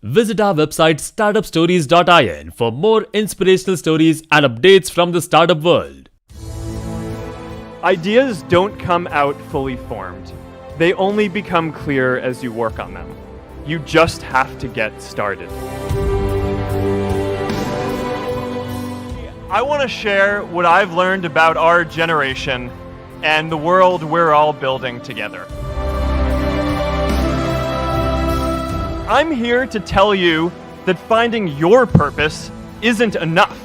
Visit our website startupstories.in for more inspirational stories and updates from the startup world. Ideas don't come out fully formed. They only become clear as you work on them. You just have to get started. I want to share what I've learned about our generation and the world we're all building together. I'm here to tell you that finding your purpose isn't enough.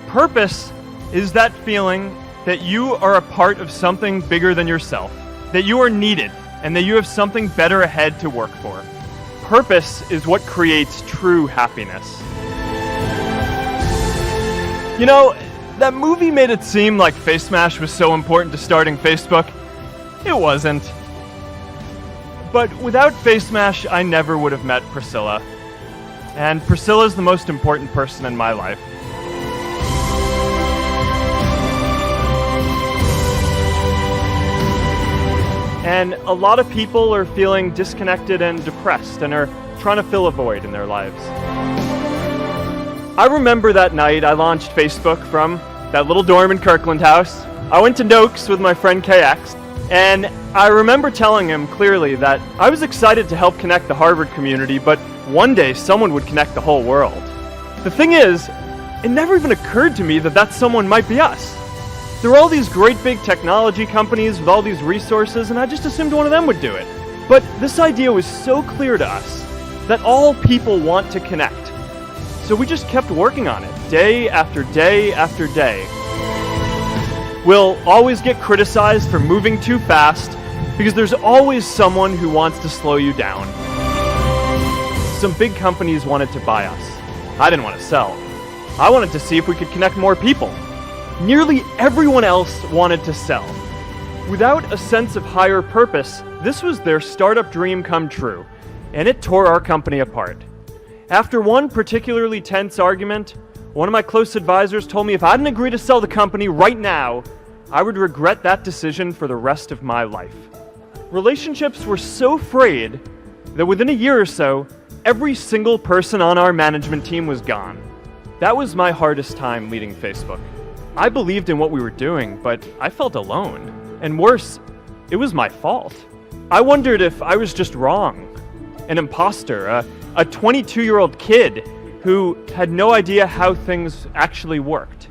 Purpose is that feeling that you are a part of something bigger than yourself, that you are needed, and that you have something better ahead to work for. Purpose is what creates true happiness. You know, that movie made it seem like Face Smash was so important to starting Facebook. It wasn't. But without Face Smash, I never would have met Priscilla. And Priscilla's the most important person in my life. And a lot of people are feeling disconnected and depressed and are trying to fill a void in their lives. I remember that night I launched Facebook from that little dorm in Kirkland House. I went to Noakes with my friend KX, and I remember telling him clearly that I was excited to help connect the Harvard community, but one day someone would connect the whole world. The thing is, it never even occurred to me that that someone might be us. There were all these great big technology companies with all these resources, and I just assumed one of them would do it. But this idea was so clear to us that all people want to connect. So we just kept working on it, day after day after day. We'll always get criticized for moving too fast because there's always someone who wants to slow you down. Some big companies wanted to buy us. I didn't want to sell. I wanted to see if we could connect more people. Nearly everyone else wanted to sell. Without a sense of higher purpose, this was their startup dream come true, and it tore our company apart. After one particularly tense argument, one of my close advisors told me if I didn't agree to sell the company right now, I would regret that decision for the rest of my life. Relationships were so frayed that within a year or so, every single person on our management team was gone. That was my hardest time leading Facebook. I believed in what we were doing, but I felt alone. And worse, it was my fault. I wondered if I was just wrong, an imposter, a 22-year-old kid who had no idea how things actually worked.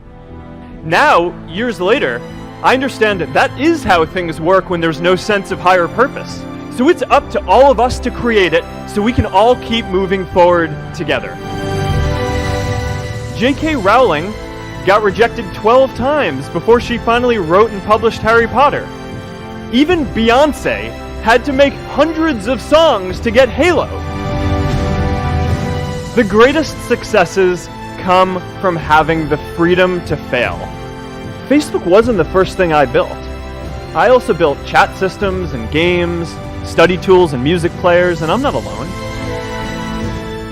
Now, years later, I understand that is how things work when there's no sense of higher purpose. So it's up to all of us to create it so we can all keep moving forward together. J.K. Rowling got rejected 12 times before she finally wrote and published Harry Potter. Even Beyoncé had to make hundreds of songs to get Halo. The greatest successes come from having the freedom to fail. Facebook wasn't the first thing I built. I also built chat systems and games, study tools and music players, and I'm not alone.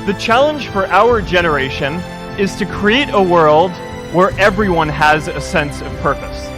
The challenge for our generation is to create a world where everyone has a sense of purpose.